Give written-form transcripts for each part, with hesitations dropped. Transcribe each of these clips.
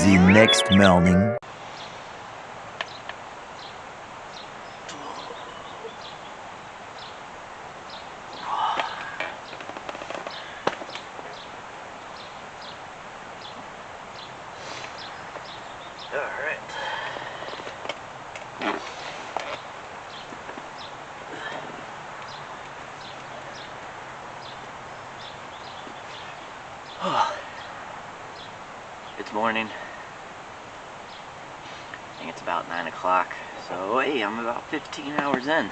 The next morning. It's morning. I think it's about 9 o'clock. So, hey, I'm about 15 hours in.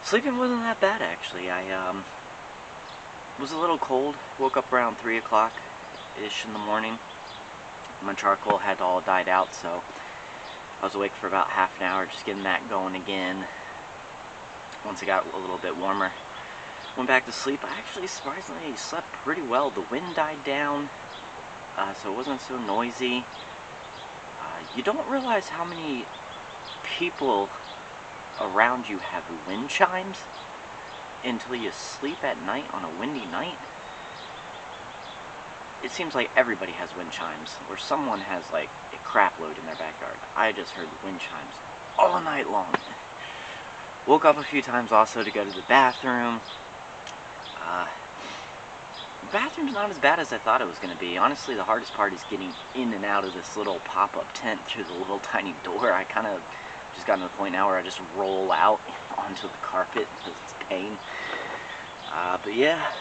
Sleeping wasn't that bad, actually. I was a little cold. Woke up around 3 o'clock-ish in the morning. My charcoal had all died out, so I was awake for about half an hour, just getting that going again. Once it got a little bit warmer, went back to sleep. I actually surprisingly slept pretty well. The wind died down, so it wasn't so noisy. You don't realize how many people around you have wind chimes until you sleep at night on a windy night. It seems like everybody has wind chimes, or someone has like a crap load in their backyard. I just heard wind chimes all night long. Woke up a few times also to go to the bathroom. The bathroom's not as bad as I thought it was going to be. Honestly, the hardest part is getting in and out of this little pop-up tent through the little tiny door. I kind of just gotten to the point now where I just roll out onto the carpet because it's pain. But yeah,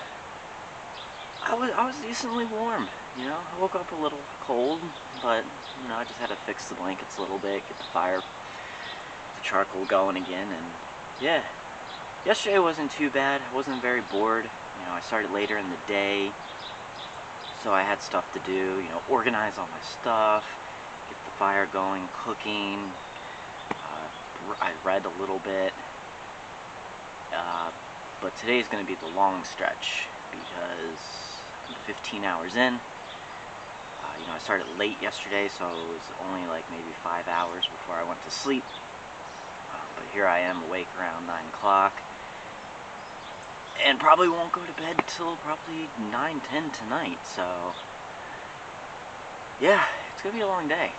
I was decently warm. You know, I woke up a little cold, but you know, I just had to fix the blankets a little bit, get the charcoal going again, and yeah. Yesterday wasn't too bad. I wasn't very bored. You know, I started later in the day, so I had stuff to do. You know, organize all my stuff, get the fire going, cooking. I read a little bit. But today's going to be the long stretch because I'm 15 hours in. You know, I started late yesterday, so it was only like maybe 5 hours before I went to sleep. But here I am awake around 9 o'clock. And probably won't go to bed till probably 9, 10 tonight, so yeah, it's gonna be a long day.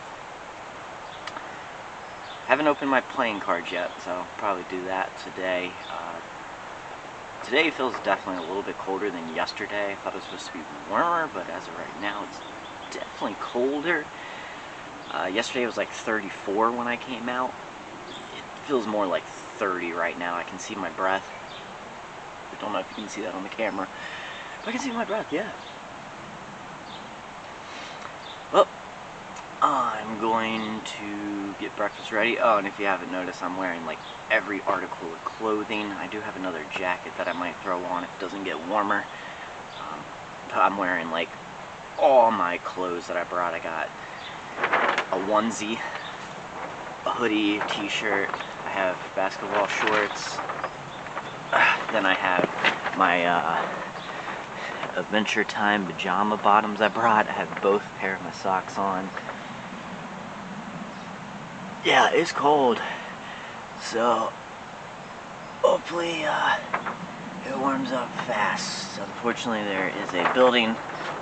Haven't opened my playing cards yet, so I'll probably do that today. Today feels definitely a little bit colder than yesterday. I thought it was supposed to be warmer, but as of right now, it's definitely colder. Yesterday was like 34 when I came out. It feels more like 30 right now. I can see my breath. I don't know if you can see that on the camera, but I can see my breath, yeah. Well, I'm going to get breakfast ready. Oh, and if you haven't noticed, I'm wearing like every article of clothing. I do have another jacket that I might throw on if it doesn't get warmer. I'm wearing like all my clothes that I brought. I got a onesie, a hoodie, t-shirt, I have basketball shorts. Then I have my Adventure Time pajama bottoms I brought. I have both pair of my socks on. Yeah, it's cold. So hopefully it warms up fast. Unfortunately, there is a building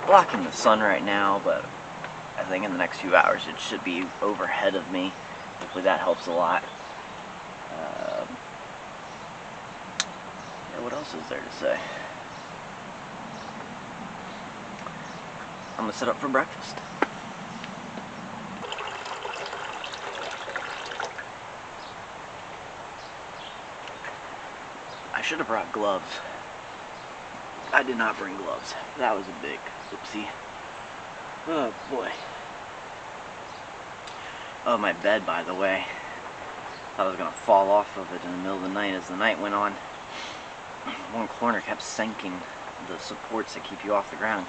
blocking the sun right now, but I think in the next few hours it should be overhead of me. Hopefully that helps a lot. What else is there to say? I'm gonna set up for breakfast. I should have brought gloves. I did not bring gloves. That was a big oopsie. Oh boy. Oh, my bed, by the way. Thought I was gonna fall off of it in the middle of the night as the night went on. One corner kept sinking. The supports that keep you off the ground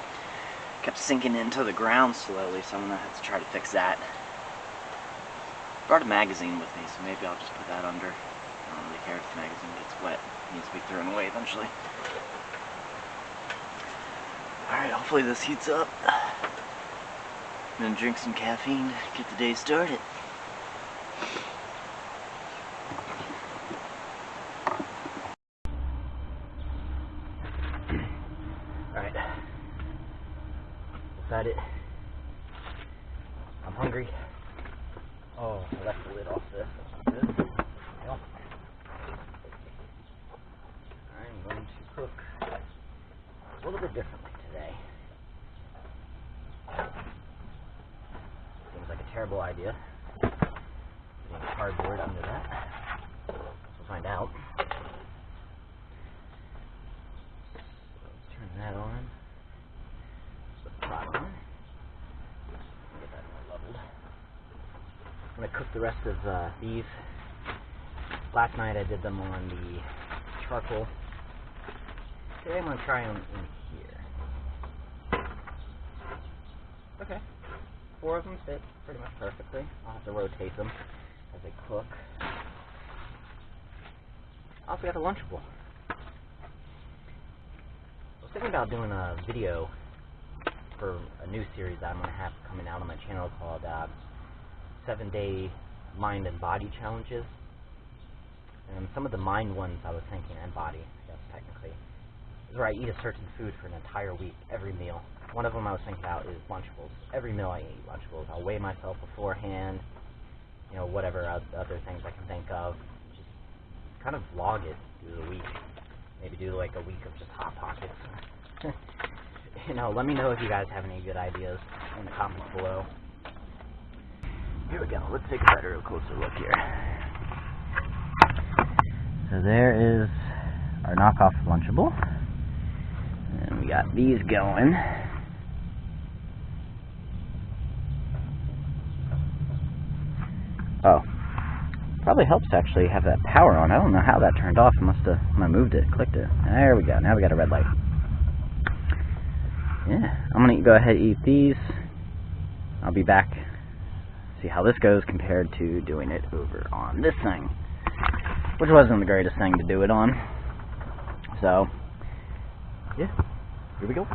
kept sinking into the ground slowly, so I'm gonna have to try to fix that. Brought a magazine with me, so maybe I'll just put that under. I don't really care if the magazine gets wet. It needs to be thrown away eventually. Alright, hopefully this heats up. I'm gonna drink some caffeine, get the day started. Alright. Got it hungry. Oh, I left the lid off this. That's not good. Well, I'm going to cook a little bit differently today. Seems like a terrible idea. Putting cardboard under that. We'll find out. So let's turn that on. Put the pot on. Get that more leveled. I'm going to cook the rest of these. Last night I did them on the charcoal. Today I'm going to try them in here. Okay. 4 of them fit pretty much perfectly. I'll have to rotate them as they cook. I also got the Lunchable. I was thinking about doing a video for a new series that I'm going to have coming out on my channel called 7-Day Mind and Body Challenges. And some of the mind ones I was thinking, and body, I guess technically, is where I eat a certain food for an entire week, every meal. One of them I was thinking about is Lunchables. Every meal I eat Lunchables. I'll weigh myself beforehand, you know, whatever other things I can think of. Just kind of vlog it through the week. Maybe do like a week of just Hot Pockets. You know, let me know if you guys have any good ideas in the comments below. Here we go. Let's take a better, closer look here. So there is our knockoff Lunchable. And we got these going. Oh, probably helps to actually have that power on. I don't know how that turned off. I must have, when I moved it, clicked it. There we go. Now we got a red light. Yeah, I'm gonna go ahead and eat these. I'll be back. See how this goes compared to doing it over on this thing, which wasn't the greatest thing to do it on. So, yeah, here we go.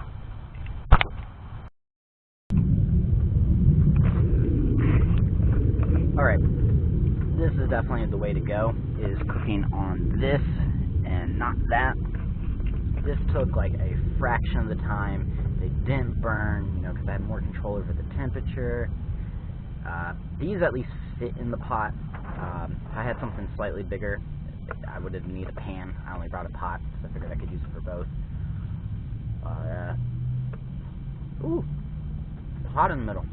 Alright, this is definitely the way to go, is cooking on this and not that. This took like a fraction of the time. They didn't burn, you know, because I had more control over the temperature. These at least fit in the pot. If I had something slightly bigger, I would have needed a pan. I only brought a pot because I figured I could use it for both. Ooh, hot in the middle.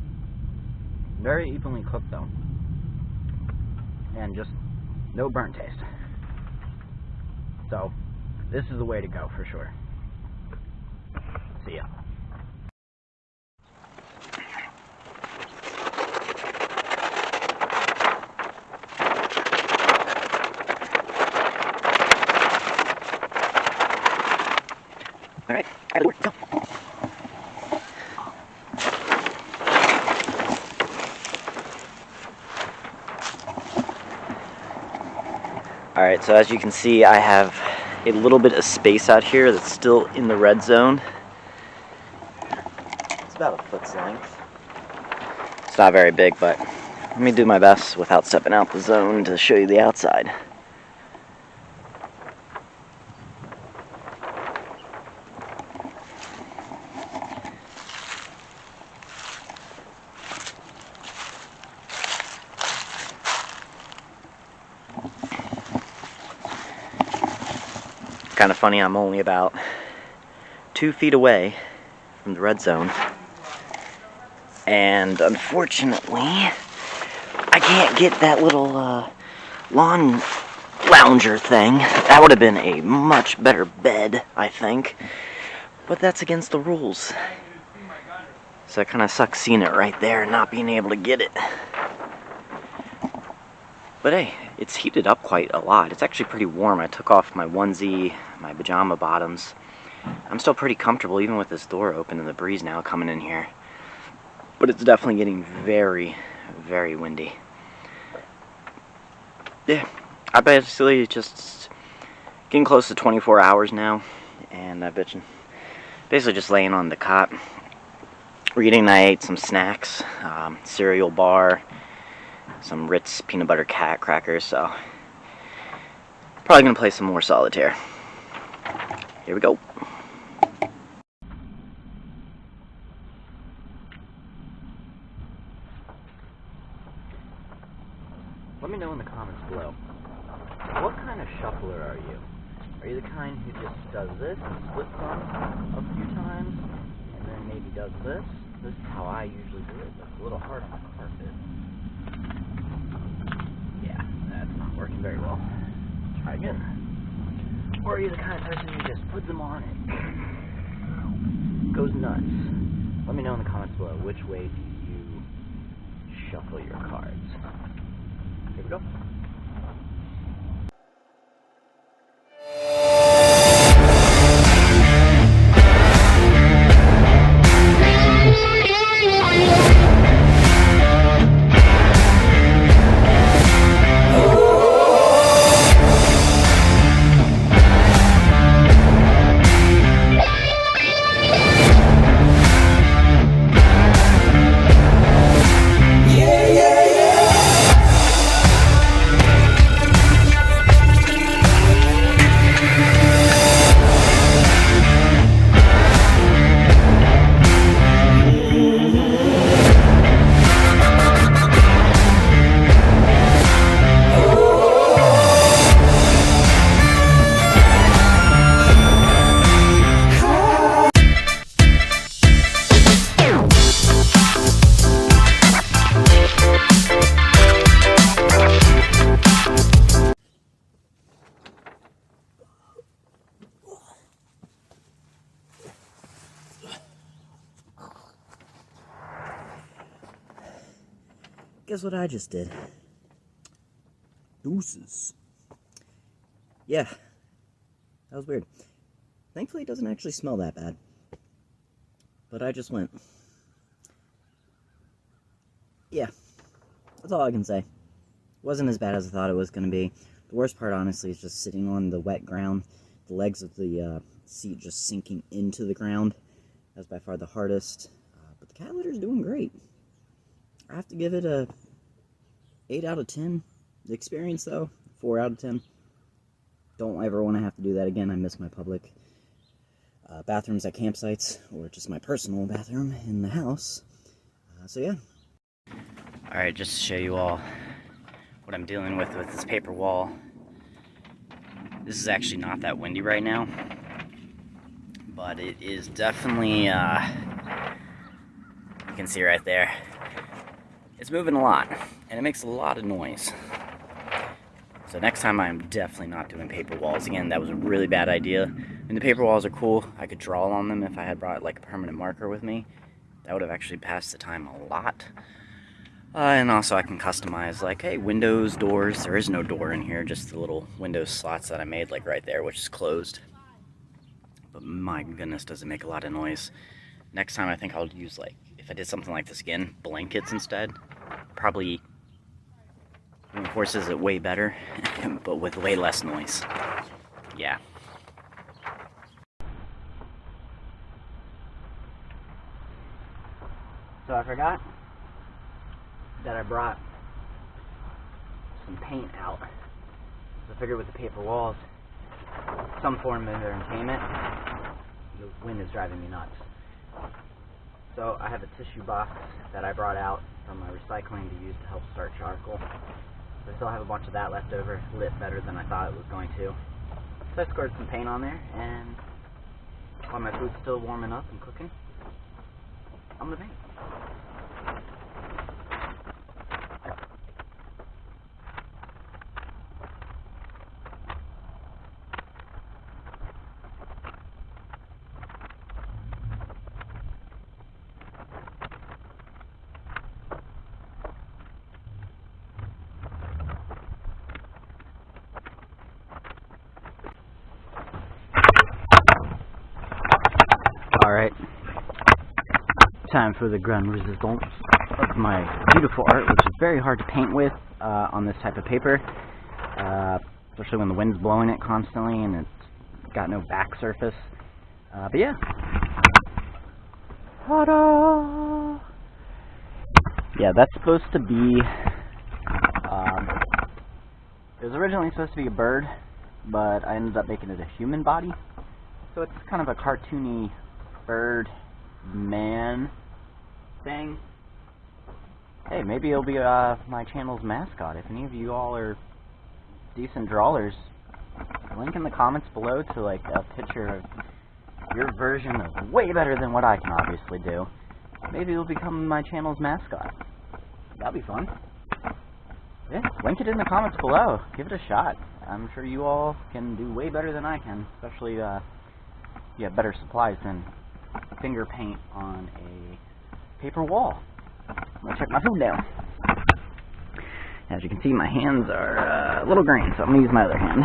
Very evenly cooked though. And just no burnt taste. So, this is the way to go for sure. See ya. Alright, go. Alright, so as you can see, I have a little bit of space out here that's still in the red zone. It's about a foot's length. It's not very big, but let me do my best without stepping out the zone to show you the outside. Kind of funny, I'm only about 2 feet away from the red zone, and unfortunately I can't get that little lawn lounger thing. That would have been a much better bed, I think, but that's against the rules, so it kind of sucks seeing it right there and not being able to get it. But hey, it's heated up quite a lot. It's actually pretty warm. I took off my onesie, my pajama bottoms. I'm still pretty comfortable even with this door open and the breeze now coming in here. But it's definitely getting very, very windy. Yeah, I basically just getting close to 24 hours now. And I've been basically just laying on the cot, reading. I ate some snacks, cereal bar, some Ritz peanut butter cat crackers, so probably gonna play some more solitaire. Here we go. comments below. What kind of shuffler are you? Are you the kind who just does this and splits them a few times, and then maybe does this? This is how I usually do it, but it's a little hard on the carpet. Yeah, that's not working very well. Try again. Or are you the kind of person who just puts them on and goes nuts? Let me know in the comments below, which way do you shuffle your cards? Here we go. Guess what I just did? Deuces. Yeah, that was weird. Thankfully, it doesn't actually smell that bad. But I just went. Yeah, that's all I can say. It wasn't as bad as I thought it was going to be. The worst part, honestly, is just sitting on the wet ground. The legs of the seat just sinking into the ground. That's by far the hardest. But the cat litter's doing great. I have to give it a 8 out of 10. The experience, though, 4 out of 10. Don't ever want to have to do that again. I miss my public bathrooms at campsites, or just my personal bathroom in the house. So yeah. Alright, just to show you all what I'm dealing with this paper wall. This is actually not that windy right now, but it is definitely, you can see right there, it's moving a lot, and it makes a lot of noise. So next time I'm definitely not doing paper walls again. That was a really bad idea. And the paper walls are cool. I could draw on them if I had brought like a permanent marker with me. That would have actually passed the time a lot. And also I can customize like, hey, windows, doors. There is no door in here, just the little window slots that I made like right there, which is closed. But my goodness, does it make a lot of noise. Next time I think I'll use, like, if I did something like this again, blankets instead. Probably reinforces it way better, but with way less noise. Yeah. So I forgot that I brought some paint out. So I figured with the paper walls, some form of entertainment. The wind is driving me nuts. So I have a tissue box that I brought out from my recycling to use to help start charcoal. So I still have a bunch of that left over, lit better than I thought it was going to. So I squirted some paint on there, and while my food's still warming up and cooking, I'm gonna paint. Alright, time for the grand resistance of my beautiful art, which is very hard to paint with on this type of paper, especially when the wind's blowing it constantly and it's got no back surface. But yeah. Ta-da! Yeah, that's supposed to be, it was originally supposed to be a bird, but I ended up making it a human body. So it's kind of a cartoony bird man thing. Hey, maybe it'll be my channel's mascot. If any of you all are decent drawers, link in the comments below to like a picture of your version of way better than what I can obviously do. Maybe it'll become my channel's mascot. That'll be fun. Yeah, link it in the comments below. Give it a shot. I'm sure you all can do way better than I can, especially if you have better supplies than finger paint on a paper wall. I'm gonna check my food down. As you can see, my hands are a little green, so I'm gonna use my other hand.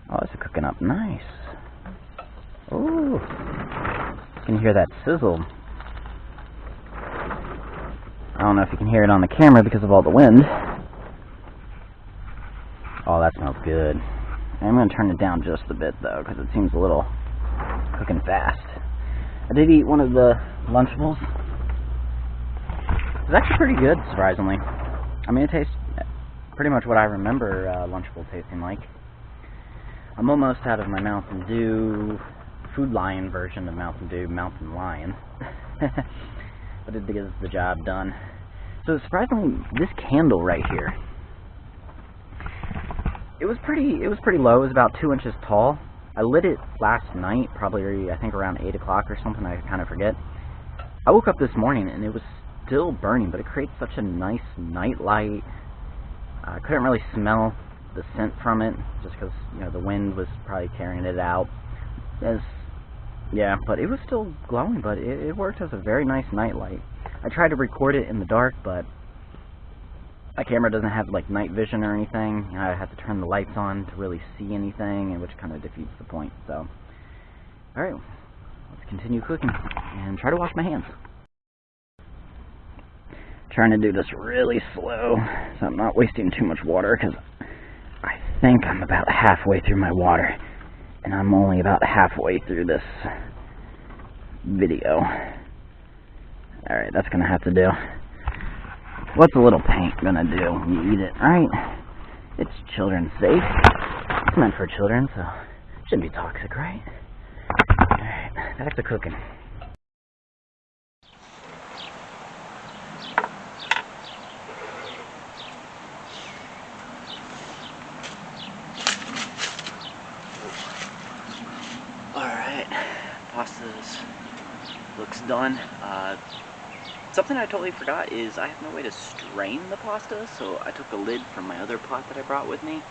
Oh, it's cooking up nice. Ooh, you can hear that sizzle. I don't know if you can hear it on the camera because of all the wind. Oh, that smells good. I'm going to turn it down just a bit, though, because it seems a little cooking fast. I did eat one of the Lunchables. It's actually pretty good, surprisingly. I mean, it tastes pretty much what I remember Lunchable tasting like. I'm almost out of my Mountain Dew Food Lion version of Mountain Dew, Mountain Lion. But it gets the job done. So surprisingly, this candle right here, it was pretty low. It was about 2 inches tall. I lit it last night, probably I think around 8 o'clock or something. I kind of forget. I woke up this morning and it was still burning, but it creates such a nice night light. I couldn't really smell the scent from it just because the wind was probably carrying it out. Yeah, but it was still glowing, but it worked as a very nice night light. I tried to record it in the dark, but my camera doesn't have like night vision or anything. I have to turn the lights on to really see anything, which kind of defeats the point. So, alright, let's continue cooking and try to wash my hands. Trying to do this really slow so I'm not wasting too much water, because I think I'm about halfway through my water. And I'm only about halfway through this video. Alright, that's gonna have to do. What's a little paint gonna do? You eat it, alright? It's children's safe. It's meant for children, so it shouldn't be toxic, right? Alright, back to cooking. Alright, pasta's looks done. Something I totally forgot is I have no way to strain the pasta, so I took a lid from my other pot that I brought with me.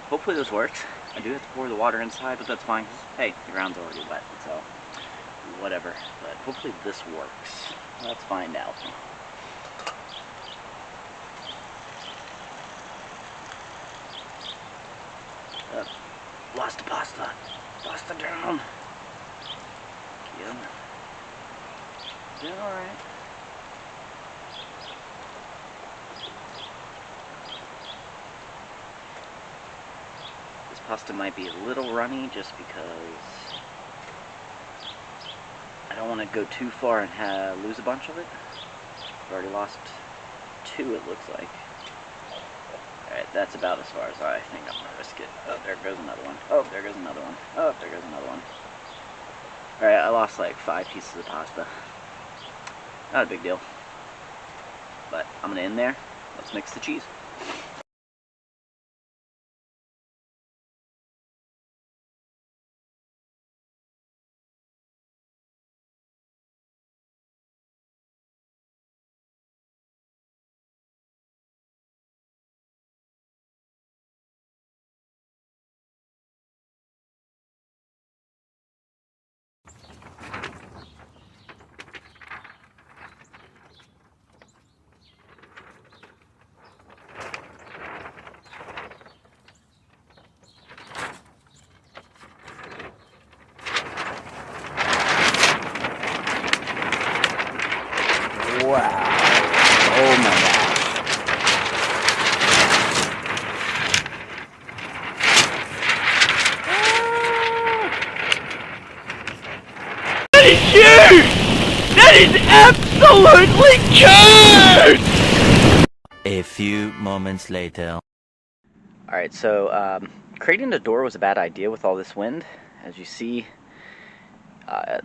Hopefully this works. I do have to pour the water inside, but that's fine. Hey, the ground's already wet, so whatever. But hopefully this works. Let's find out. Lost the pasta. Pasta down. Yep. Doing alright. This pasta might be a little runny just because I don't want to go too far and lose a bunch of it. I've already lost 2, it looks like. Alright, that's about as far as I think I'm going to risk it. Oh, there goes another one. Oh, there goes another one. Oh, there goes another one. Alright, I lost like 5 pieces of pasta. Not a big deal. But I'm going to end there. Let's mix the cheese. Wow. Oh my gosh. That is huge! That is absolutely huge! A few moments later. Alright, so creating a door was a bad idea with all this wind. As you see,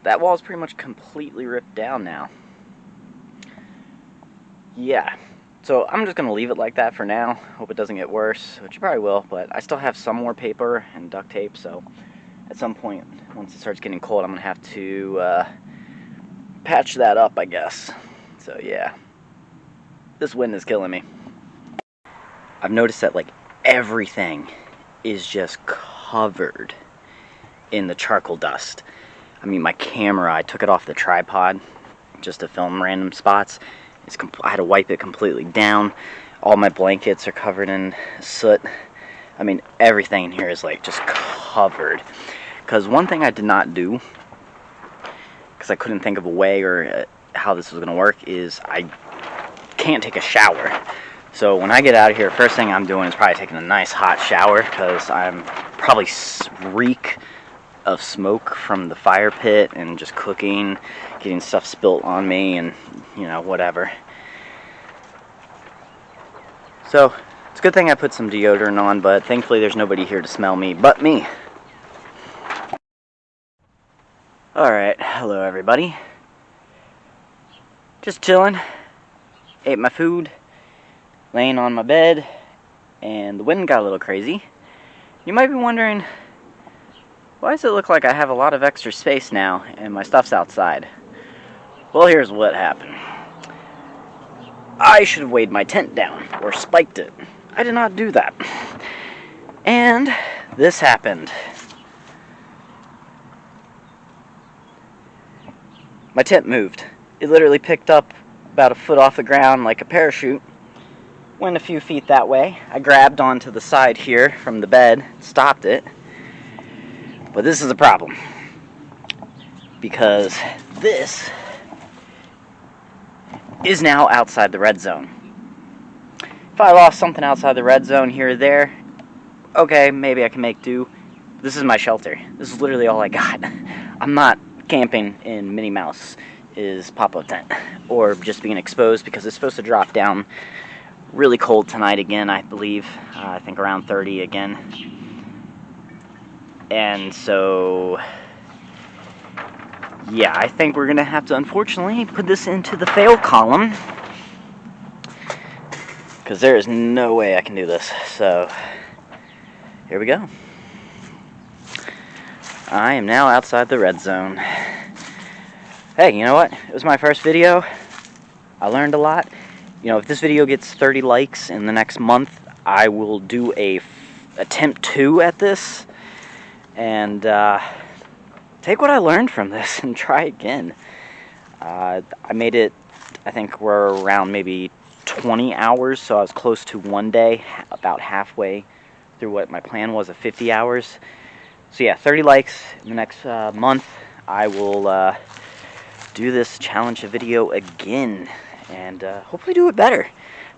that wall is pretty much completely ripped down now. Yeah, so I'm just going to leave it like that for now. Hope it doesn't get worse, which it probably will, but I still have some more paper and duct tape, so at some point, once it starts getting cold, I'm going to have to patch that up, I guess. So yeah, this wind is killing me. I've noticed that like everything is just covered in the charcoal dust. I mean, my camera, I took it off the tripod just to film random spots. I had to wipe it completely down. All my blankets are covered in soot. I mean, everything in here is like just covered. Because one thing I did not do, because I couldn't think of a way or how this was going to work, is I can't take a shower. So when I get out of here, first thing I'm doing is probably taking a nice hot shower, because I'm probably reek of smoke from the fire pit and just cooking, getting stuff spilt on me, and you know, whatever. So it's a good thing I put some deodorant on, but thankfully there's nobody here to smell me but me. Alright, hello everybody. Just chilling, ate my food, laying on my bed, and the wind got a little crazy. You might be wondering, why does it look like I have a lot of extra space now and my stuff's outside? Well, here's what happened. I should have weighed my tent down or spiked it. I did not do that. And this happened. My tent moved. It literally picked up about a foot off the ground like a parachute. Went a few feet that way. I grabbed onto the side here from the bed, stopped it. But this is a problem, because this is now outside the red zone. If I lost something outside the red zone here or there, okay, maybe I can make do. This is my shelter. This is literally all I got. I'm not camping in Minnie Mouse's pop-up tent, or just being exposed, because it's supposed to drop down really cold tonight again, I believe. I think around 30 again. And so, yeah, I think we're going to have to, unfortunately, put this into the fail column, because there is no way I can do this. So, here we go. I am now outside the red zone. Hey, you know what? It was my first video. I learned a lot. You know, if this video gets 30 likes in the next month, I will do a attempt 2 at this. And take what I learned from this and try again. I made it, I think we're around maybe 20 hours, so I was close to one day, about halfway through what my plan was of 50 hours. So yeah, 30 likes in the next month. I will do this challenge video again, and hopefully do it better.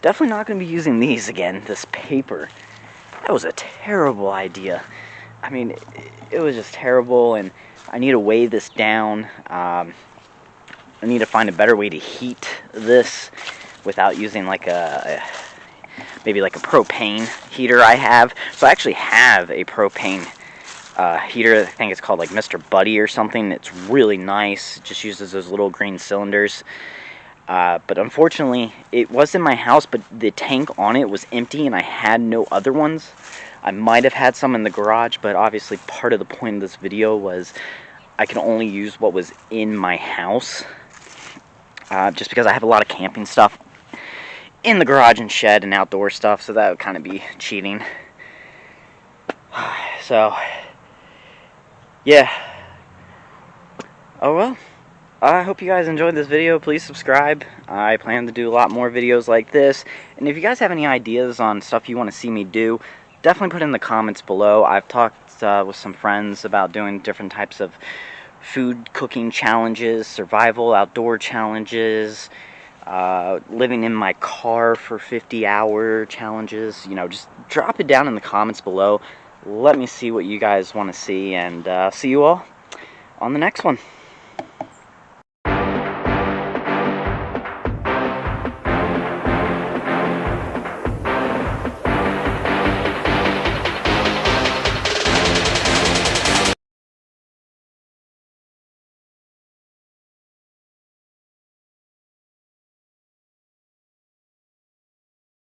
Definitely not going to be using these again, this paper. That was a terrible idea. I mean, it was just terrible, and I need to weigh this down. I need to find a better way to heat this without using like maybe like a propane heater I have. So I actually have a propane heater. I think it's called like Mr. Buddy or something. It's really nice. It just uses those little green cylinders. But unfortunately, it was in my house, but the tank on it was empty, and I had no other ones. I might have had some in the garage, but obviously part of the point of this video was I can only use what was in my house. Just because I have a lot of camping stuff in the garage and shed and outdoor stuff, so that would kind of be cheating. So, yeah. Oh well. I hope you guys enjoyed this video. Please subscribe. I plan to do a lot more videos like this. And if you guys have any ideas on stuff you want to see me do, definitely put it in the comments below. I've talked with some friends about doing different types of food cooking challenges, survival outdoor challenges, living in my car for 50-hour challenges. You know, just drop it down in the comments below. Let me see what you guys want to see, and see you all on the next one.